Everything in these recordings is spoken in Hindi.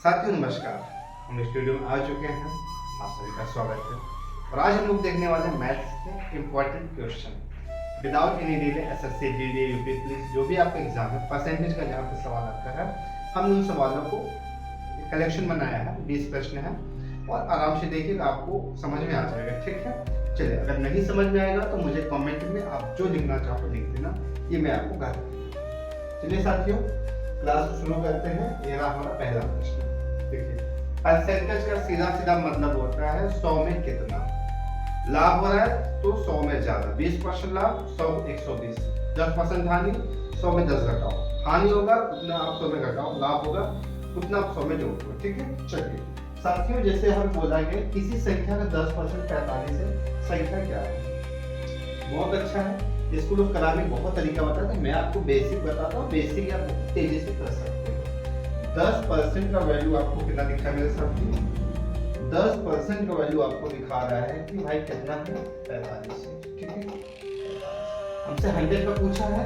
साथियों नमस्कार, हम स्टूडियो में आ चुके हैं। आप सभी का स्वागत है और आज हम लोग देखने वाले हैं मैथ्स के important question without any delay. SSC, GD, UP police जो भी आपका एग्जाम है, परसेंटेज का जहाँ पे सवाल आता है, हमने उन सवालों को कलेक्शन बनाया है। 20 प्रश्न है और आराम से देखिएगा, आपको समझ में आ जाएगा। ठीक है, चलिए, अगर नहीं समझ में आएगा तो मुझे कमेंट में आप जो लिखना चाहो लिख देना, ये मैं आपको गाइड करूँगा। चलिए साथियों, क्लास शुरू करते हैं। ये रहा हमारा पहला प्रश्न। देखिए, परसेंटेज का सीधा सीधा मतलब होता है 100 में कितना लाभ हो रहा है, तो 100 में ज्यादा। 20% लाभ 100 120, 10% हानि 100 में 10 घटाओ, हानि होगा उतना आप 100 में घटाओ, लाभ होगा उतना आप 100 में जोड़ो। ठीक है, चलिए साथियों, जैसे हम बोलेंगे किसी संख्या का 10% 45 है, संख्या क्या है? बहुत अच्छा है, इसको लोग कराने बहुत तरीका बताते हैं। मैं आपको बेसिक बताता हूँ, बेसिक आप तेजी से कर सकते हो। 10% का वैल्यू आपको कितना दिखा है मेरे साथी? 10% का वैल्यू आपको दिखा रहा है कि भाई कितना है? 45। ठीक है, हमसे 100 का पूछा है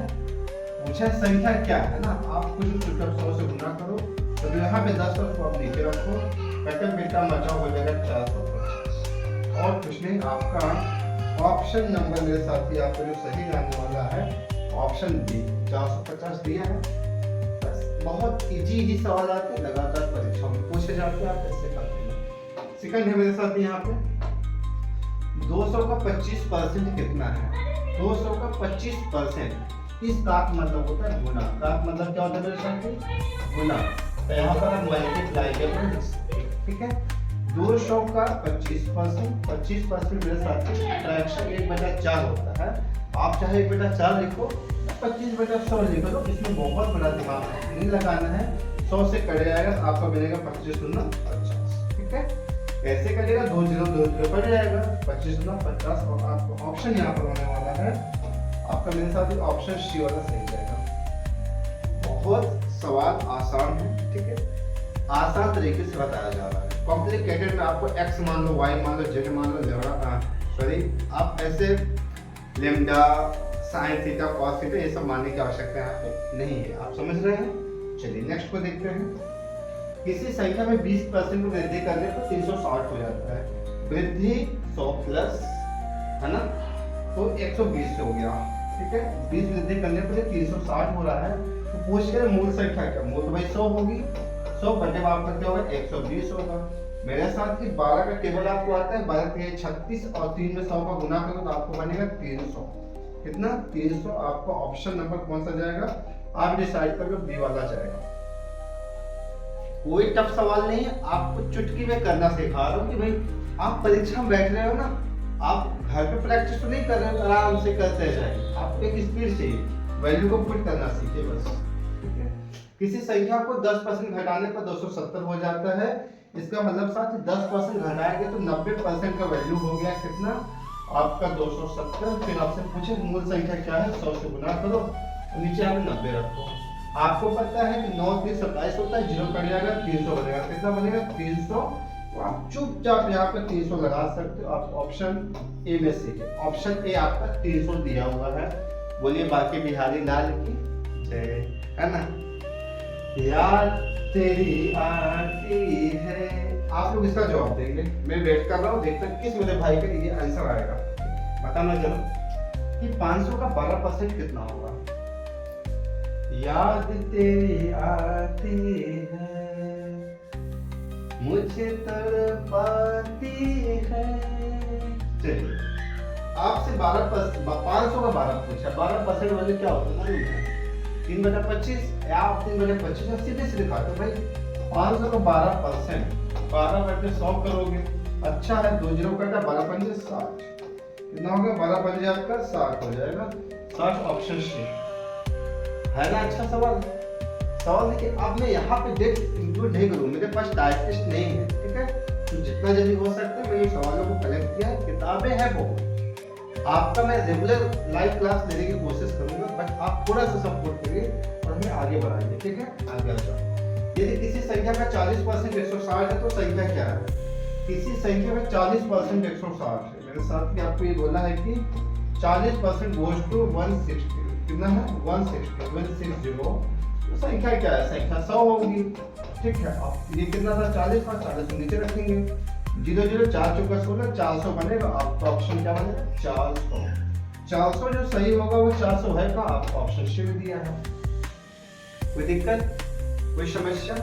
संख्या क्या है ना, आप कुछ 100 से गुना करो, तो यहाँ पे 10 को आप नीचे रखो, कटम बेटा मचा हो जाएगा 450। और कुछ नहीं, आपका ऑप्शन नंबर मेरे साथी आपको जो सही आने वाला है ऑप्शन बी 450 दिया है। बस बहुत इजी सवाल आते हैं, लगातार परीक्षा में पूछे जाते हैं, आप ऐसे करते हैं। सेकंड है मेरे साथ यहाँ पे 200 का 25% कितना है? 200 का 25%, इस का मतलब होता है गुना। का मतलब क्या होता है मेरे साथ? गुना। तो यहाँ पर हम मल्टीप्लाई करेंगे। ठीक है, 200 का 25% मेरे साथ फ्रैक्शन 1/4 होता है। आप चाहे 1/4 लिखो, 25/100 लिखो, तो इसमें बहुत बड़ा दिमाग नहीं लगाना है। 100 से कट जाएगा तो आपको मिलेगा 25 दूना 50। ठीक है, ऐसे कटेगा 2 0 2 0 कट जाएगा 25 दूना 50। और आपको ऑप्शन यहाँ पर होने वाला है आपका मेरे साथ ऑप्शन सी वाला सही जाएगा। बहुत सवाल आसान है। ठीक है, आसान तरीके से बताया जा रहा है। कॉम्प्लिकेटेड में आपको x मान लो, y मान लो, z मान लो, आप ऐसे lambda, sine theta, cos theta ये सब मानने की आवश्यकता यहाँ पे नहीं है। आप समझ रहे हैं? चलिए नेक्स्ट को देखते हैं। किसी संख्या में 20% को वृद्धि करने पर 360 हो जाता है। वृद्धि 100 प्लस है ना, तो 120 हो गया। ठीक है, 20 वृद्धि करने पर 360 हो रहा है। तो पूछ के मूल संख्या क्या? मूल तो भाई 100 होगी। 100 बटे आपका क्या होगा? 120 होगा। मेरे साथ की 12 का टेबल आपको आता है, 12 3 36 और 3 में 100 का गुना करो तो आपको बनेगा 300। कितना? 300। आपका ऑप्शन नंबर कौन सा जाएगा? आप डिसाइड करो, बी वाला जाएगा। कोई टफ सवाल नहीं है, आपको चुटकी में करना सिखा रहा हूँ कि भाई आप परीक्षा में बैठ रहे हो ना, आप घर पे प्रैक्टिस तो नहीं कर रहे हो, आराम से करते जाए। आपको एक स्पीड चाहिए, वैल्यू को पुट करना सीखे बस। ठीक है, किसी संख्या को 10% घटाने पर 270 हो जाता है। इसका मतलब साथ 10% घटाएंगे तो 90% का वैल्यू हो गया कितना? आपका 270। फिर आपसे पूछे मूल संख्या क्या है? 100 से गुना करो, नीचे आप 90 रखो। आपको पता है कि 9 3 27 होता है, 0 कट जाएगा, 300 बनेगा। कितना बनेगा? 300। तो आप चुपचाप यहाँ पे 300 लगा सकते हो। आप ऑप्शन ए में से, ऑप्शन ए आपका 300 दिया हुआ है। बोलिए बाकी बिहारी लाल की जय, है ना। याद तेरी आती है। आप लोग इसका जवाब देंगे, मैं वेट कर रहा हूँ, देखते हैं किस मेरे भाई का ये आंसर आएगा। बताना चलो कि 500 का 12% कितना होगा? याद तेरी आती है, मुझे तड़पाती है। चलिए, आपसे 500 का 12 पूछा। 12% वाले क्या होता है? 3/25 या आप 3/25 सीधे सीधे खाते भाई। 500 का 12%, 12/100 करोगे। अच्छा है, 2 0 कटा, 12 5 60 कितना होगा? 12 5 आपका 60 हो जाएगा। 60 ऑप्शन सी है ना। अच्छा सवाल देखिए, अब मैं यहाँ पे डेट इंक्लूड नहीं करूँ, मेरे पास टाइपिस्ट नहीं है। ठीक है, तो जितना जल्दी हो सकता है मैंने सवालों को कलेक्ट किया है। किताबें हैं बहुत, आपका मैं रेगुलर लाइव क्लास लेने की कोशिश करूंगा, बट आप थोड़ा सा सपोर्ट करिए और हमें आगे बढ़ाइए। ठीक है, आगे आ जाओ। यदि किसी संख्या का 40% 160 है तो संख्या क्या है? किसी संख्या में 40% 160 है। मेरे साथ में आपको ये बोला है कि 40% गोज टू 160। कितना है? 160 तो संख्या क्या है? संख्या 100 होगी। ठीक है। अब ये कितना था 40 था, 40 को नीचे रखेंगे, 0 0 4 चौका 16, 400 बनेगा। आपका ऑप्शन क्या बनेगा 400। 400 जो सही होगा वो 400 है का आपको ऑप्शन सी में दिया है। कोई दिक्कत, कोई समस्या?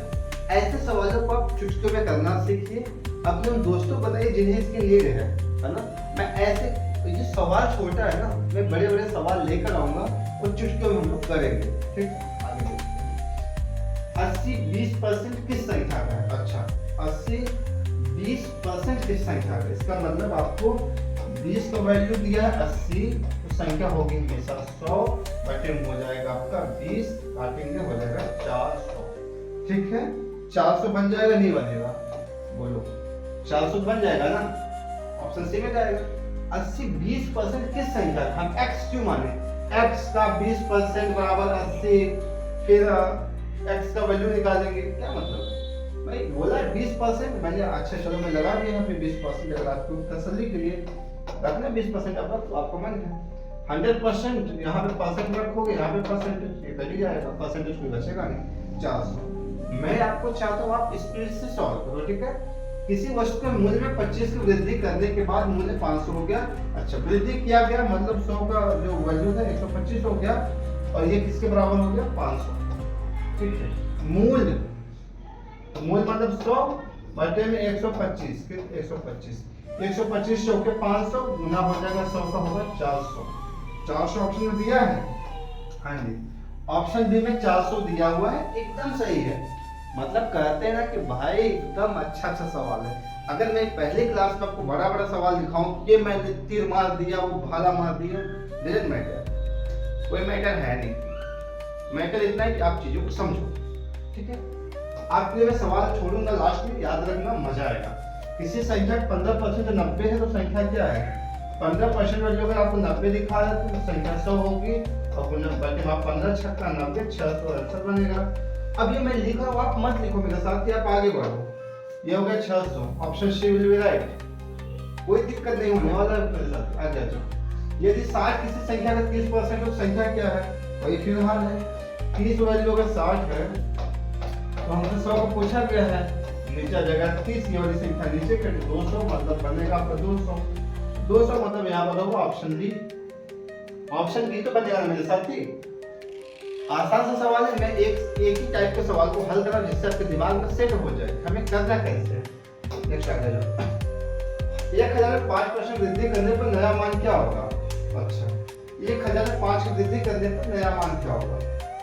ऐसे सवालों को आप चुटकियों में करना सीखिए, अपने उन दोस्तों को बताइए जिन्हें इसके नीड है ना। मैं ऐसे ये सवाल छोटा है ना, मैं बड़े बड़े सवाल लेकर आऊंगा और चुटकियों में हम लोग करेंगे। ठीक, आगे देखते हैं। 80 20% किस संख्या का है? अच्छा, 80 20% किस संख्या का है? इसका मतलब आपको 20 का वैल्यू दिया है 80, तो संख्या होगी हमेशा 100 बटे में हो जाएगा आपका 20, काटेंगे हो जाएगा 400। ठीक है, 400 बन जाएगा नहीं बनेगा? बोलो 400 बन जाएगा ना, ऑप्शन सी में जाएगा। 80 20% किस संख्या? हम x क्यों माने? x का 20% बराबर 80, फिर x का वैल्यू निकालेंगे, क्या मतलब है भाई? बोला 20% मैंने, अच्छा चलो मैं लगा दिया यहाँ पे 20%, अगर आपको तसल्ली के लिए रखना 20% आपका, तो आपको मन है 100% यहाँ पे परसेंट रखोगे, यहाँ पे परसेंटेज ये कट जाएगा, परसेंटेज कोई बचेगा नहीं। 400 मैं आपको चाहता हूँ आप स्पीड से सॉल्व करो। ठीक है, किसी वस्तु के मूल्य में 25 की वृद्धि करने के बाद मूल्य 500 हो गया। अच्छा, वृद्धि किया गया मतलब 100 का जो वैल्यू था 125 हो गया, और ये किसके बराबर हो गया 500। ठीक है, मूल्य मतलब 100 बटे में 125, 125 चौके 500 गुना हो जाएगा 100 का होगा 400। 400 ऑप्शन में दिया है। हाँ जी, ऑप्शन बी में 400 दिया हुआ है, एकदम सही है। मतलब कहते हैं ना कि भाई एकदम अच्छा सवाल है। अगर मैं पहले क्लास में आपको बड़ा बड़ा सवाल दिखाऊं, ये मैंने तीर मार दिया, वो भाला मार दिया, डजंट मैटर, कोई मैटर है नहीं। मैटर इतना है कि आप चीजों को समझो। ठीक है, आपके लिए मैं सवाल छोड़ूंगा लास्ट में, याद रखना, मजा आएगा। किसी संख्या 15% जो 90 है तो संख्या क्या है? 15% वैल्यू अगर आपको 90 दिखा है तो संख्या 100 होगी, और बल्कि आप 15 छक्का 90 668 बनेगा। अब ये मैं लिख रहा हूँ, आप मत लिखो मेरे साथ, आप आगे बढ़ो। ये हो गया 600, option C will be right, कोई दिक्कत नहीं होने वाला है मेरे साथ। आ जाओ। यदि 60 किसी संख्या का 30% तो संख्या क्या है? वही फिलहाल है 30 वैल्यू अगर 60 है तो हमसे 100 को पूछा गया है, नीचे जगह 30, ये वाली संख्या नीचे कर 200, मतलब बनेगा आपका 200 मतलब यहाँ पर होगा ऑप्शन डी। ऑप्शन डी तो बनेगा मेरे साथी। आसान सा सवाल है, मैं एक ही टाइप के सवाल को हल कर रहा हूं जिससे आपके दिमाग में सेट हो जाए। हमें करना कैसे है? नेक्स्ट आ जाओ। 1000 में 5% वृद्धि करने पर नया मान क्या होगा? अच्छा, 1000 में 5 की वृद्धि करने पर नया मान क्या होगा?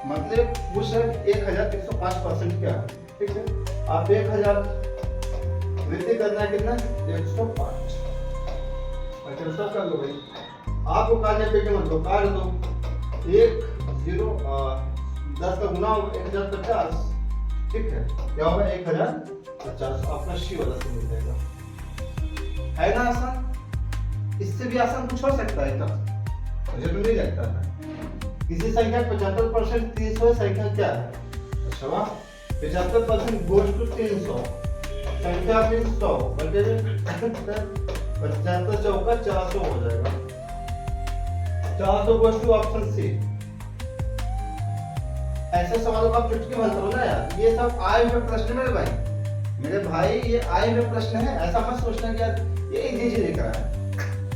मतलब पूछ रहे 1105% क्या है? ठीक है, आप 1000 वृद्धि करना है कितना? 105। अच्छा, सब कर लो भाई, आपको काटने पे क्या मतलब काट दो। 1 0 10 का गुना होगा 1050। ठीक है, क्या होगा 1050, आपका शी वाला से मिल जाएगा। है ना आसान? इससे भी आसान कुछ हो सकता है? मुझे तो नहीं लगता है। किसी संख्या 75% 30 संख्या क्या है? अच्छा वाह, 75% गोज टू 300, संख्या में 100 बटे 75 चौका 400 हो जाएगा। 400 गोज टू ऑप्शन सी। ऐसे सवालों का आप चुटकी मत करो ना यार, ये सब आए हुए प्रश्न मेरे भाई ये आए हुए प्रश्न है। ऐसा मत सोचना कि यार ये इजी लिख रहा है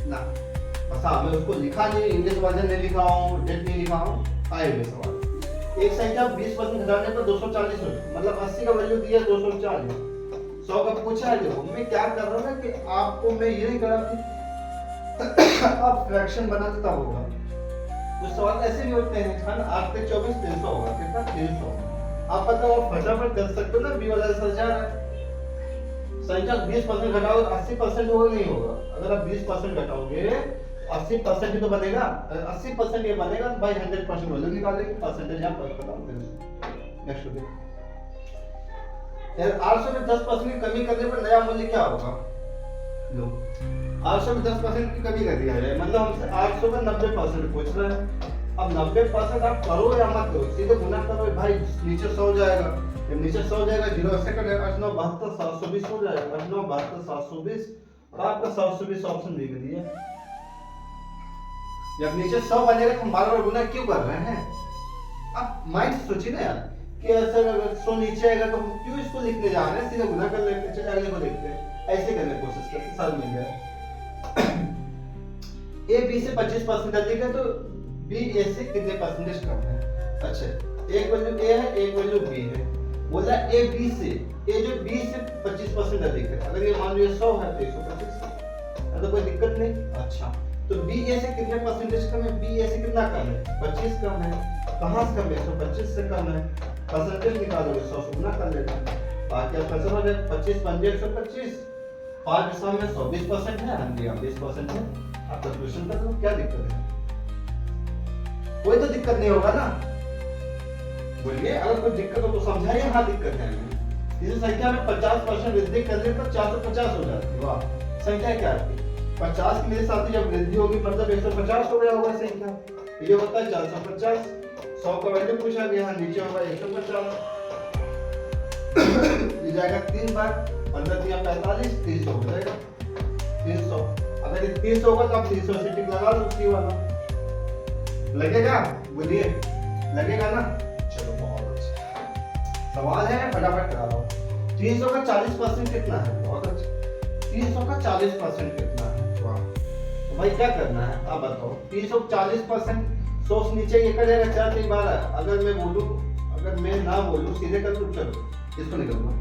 ना, बस हाँ मैं उसको लिखा नहीं, इंग्लिश वर्जन नहीं लिखा हूँ, डेट नहीं लिखा हूँ, आए हुए सवाल। एक संख्या 20% घटाने पर 240 हो, मतलब 80 का वैल्यू दिया 240, 100 का पूछा है। देखो मैं क्या कर रहा हूँ ना कि आपको मैं ये नहीं कर रहा कि आप फ्रैक्शन बनाते तब होगा। तो सवाल ऐसे भी होते हैं, खान 8 पे 24 300 होगा, कितना 300। आप पता हो फटाफट कर सकते हो ना, बी वाला आंसर जा रहा है। संख्या 20% घटाओ 80% होगा नहीं होगा? अगर आप 20% घटाओगे 80% ही तो बनेगा, 80% ये बनेगा तो भाई 100% वैल्यू निकालेंगे, परसेंटेज यहाँ पर बताओ। नेक्स्ट देखो यार, 800 में 10% की कमी करने पर नया मूल्य क्या होगा? लो 800 में 10% की कमी कर दिया जाए, मतलब हमसे 800 में 90% पूछ रहा है। अब 90% आप करो या मत करो, सीधे गुना करो भाई, नीचे 100 जाएगा, जब नीचे 100 जाएगा 0 से कटेगा 8 9 72 720 हो जाएगा, 8 9 72 720, और आपका 720 ऑप्शन बी में दिया। जब नीचे 100 बनेगा तो हम बार-बार गुना क्यों कर रहे हैं? आप माइंड सोचिए ना यार, कि सर अगर 100 नीचे आएगा तो हम क्यों इसको लिखने जा रहे हैं, सीधा गुना कर लेते हैं, चलिए अगले को देखते हैं। ऐसे करने की कोशिश करते हैं, साल मिल गया। ए बी से 25% अधिक है तो बी ए से कितने परसेंटेज कम है। अच्छा, एक वैल्यू ए है, एक वैल्यू बी है। बोला ए बी से, ए जो बी से 25% अधिक है, अगर ये मान लो 100 है तो 125 है, तो कोई दिक्कत नहीं। अच्छा, तो बी ए से कितने परसेंटेज कम है, बी ए से कितना कम है, 25 कम है। कहाँ से कम है, 125 से कम है। परसेंटेज निकालोगे 100 से गुना कर लेना, बाकी आप कैसे हो जाए 25 पंजे 125, 5 के सामने 100 20% है, हम दिया 20% है। आप कैलकुलेशन कर लो, क्या दिक्कत है, कोई तो दिक्कत नहीं होगा ना। बोलिए, अगर कोई दिक्कत हो तो समझाइए। हाँ दिक्कत है, इस संख्या में 50% वृद्धि करने पर 450 हो जाती है। वाह, संख्या क्या है 50 की मेरे साथ जब वृद्धि होगी मतलब 150 हो गया होगा संख्या। ये होता है 450, 100 का वैल्यू पूछा गया, नीचे होगा 150, ये जाएगा 3 बार, 15 या 45, 300 हो जाएगा 300। अगर ये 300 होगा तो आप 300 से टिक लगा लो, सी वाला लगेगा। बोलिए, लगेगा ना। चलो बहुत अच्छा सवाल है, फटाफट करा लो। 300 का 40% कितना है, बहुत अच्छा। 300 का 40% कितना है, वाह। तो भाई क्या करना है आप बताओ। 300 का 40%, 100 से नीचे ये करेगा 4 3 12। अगर मैं बोलूं, अगर मैं ना बोलूं, सीधे कर लूं, चलो इसको निकल लो।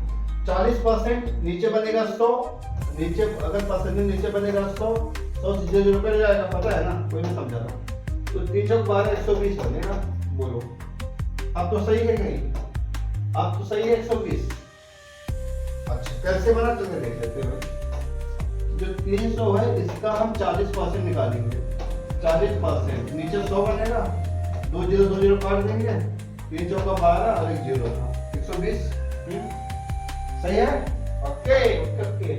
40% नीचे बनेगा 100, नीचे अगर परसेंटेज नीचे बनेगा 100, 100 से 0 कर जाएगा, पता है ना, कोई नहीं समझा रहा। तो 3 12 120 बनेगा। बोलो अब तो सही है कहीं, अब तो सही है 120। अच्छा, कैसे बना चलते देख लेते हैं। जो 300 है इसका हम 40% निकालेंगे, 40% नीचे 100 बनेगा, 2 0 2 0 काट देंगे, 3 चौका 12 और 1 0 था 120। सही है, ओके ओके ओके।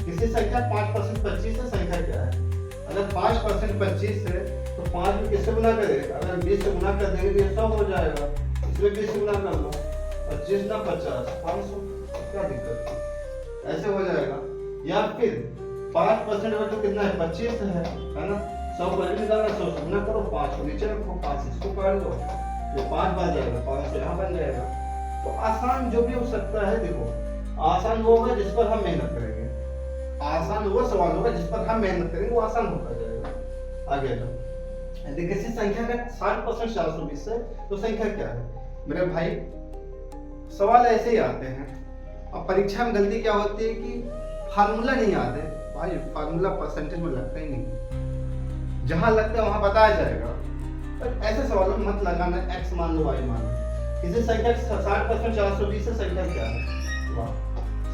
किसी संख्या 5% 25 से संख्या क्या है। अगर 5% 25 है तो 5 में किससे गुना करेगा, अगर 20 से गुना कर देंगे तो ये 100 हो जाएगा, इसमें 20 से गुना कर लो, 25 ना 50 500, क्या दिक्कत है, ऐसे हो जाएगा। या फिर 5% अगर तो कितना है 25 है ना, 100 पर निकालना, 100 से गुना करो, 5 को नीचे रखो, 5 इसको काट दो, ये 5 बन जाएगा, 5 यहाँ बन जाएगा। तो आसान जो भी हो सकता है, देखो आसान वो होगा जिस पर हम मेहनत करेंगे, आसान वो सवाल होगा जिस पर हम मेहनत करेंगे, वो आसान होता जाएगा। आगे जाओ, यदि किसी संख्या का 60% 420 है तो संख्या क्या है। मेरे भाई सवाल ऐसे ही आते हैं। अब परीक्षा में गलती क्या होती है कि फार्मूला नहीं याद है। भाई फार्मूला परसेंटेज में लगता ही नहीं, जहां लगता है वहां बताया जाएगा। पर ऐसे सवालों में मत लगाना x मान लो y मान लो। किसी संख्या 60% 420 से संख्या क्या है। वाह,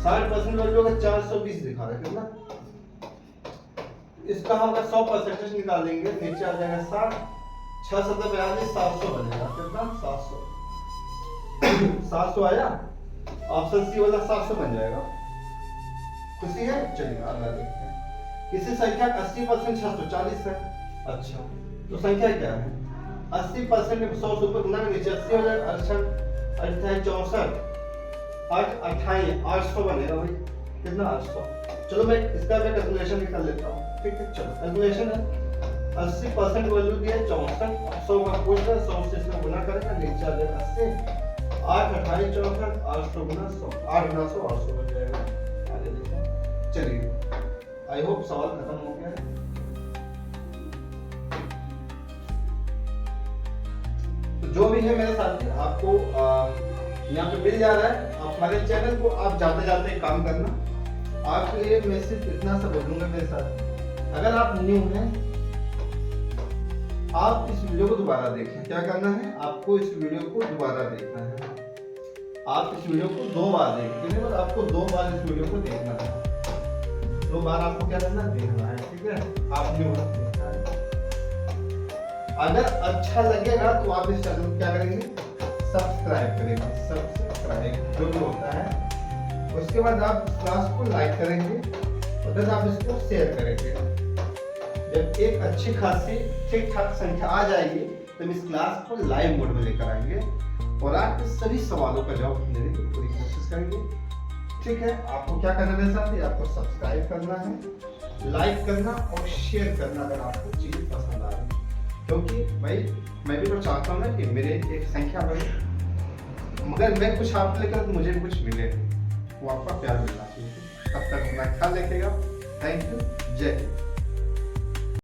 60% वैल्यू का 420 दिखा रहा है, कितना इसका हम अगर 100% निकालेंगे, नीचे आ जाएगा 60, 6 7 42 700 बनेगा, कितना 700 700 आया। ऑप्शन सी वाला 700 बन जाएगा। खुशी है, चलिए अगला देखते हैं। किसी संख्या का 80% 640 है। अच्छा, तो संख्या क्या है 80% में 100 से ऊपर गुना में नीचे 80 हो जाएगा, 68 28 64 8 28 800 बनेगा भाई, कितना 800। चलो मैं इसका मैं कैलकुलेशन निकाल लेता हूँ, ठीक है। चलो कैलकुलेशन है, 80% वैल्यू दिया 64, 100 का पूछ रहा है, 100 से इसमें गुना करेगा, नीचे आ जाएगा 80, 8 28 64 800 गुना 100, 8 गुना 100 800 बन जाएगा। आगे देखो, चलिए आई होप सवाल खत्म हो गया है। तो जो भी है मेरे साथी, आपको यहाँ पे मिल जा रहा है। आप हमारे चैनल को आप जाते जाते काम करना। आपके लिए मैं सिर्फ इतना सा बोलूंगा मेरे साथ, अगर आप न्यू हैं आप इस वीडियो को दोबारा देखें। क्या करना है, आपको इस वीडियो को दोबारा देखना है। आप इस वीडियो को 2 बार देखें, मतलब आपको 2 बार इस वीडियो को देखना है। 2 बार आपको क्या करना है, देखना है, ठीक है। आप न्यू देखना है, अगर अच्छा लगेगा तो आप इस चैनल को क्या करेंगे, सब्सक्राइब करेंगे, सब्सक्राइब जो भी होता है। उसके बाद आप क्लास को लाइक करेंगे और फिर आप इसको शेयर करेंगे। जब एक अच्छी खासी ठीक ठाक संख्या आ जाएगी तो हम इस क्लास को लाइव मोड में लेकर आएंगे और आपके सभी सवालों का जवाब देने की पूरी कोशिश करेंगे, ठीक है। आपको क्या करना है साथी, आपको सब्सक्राइब करना है, लाइक करना और शेयर करना अगर आपको चीज पसंद आ रही है। क्योंकि भाई मैं भी तो चाहता हूँ ना कि मेरे एक संख्या बढ़े, मगर मैं कुछ आपको लेकर तो मुझे भी कुछ मिले, वो आपका प्यार मिलना चाहिए। तब तक अपना ख्याल रखिएगा। Thank you. जय हिंद।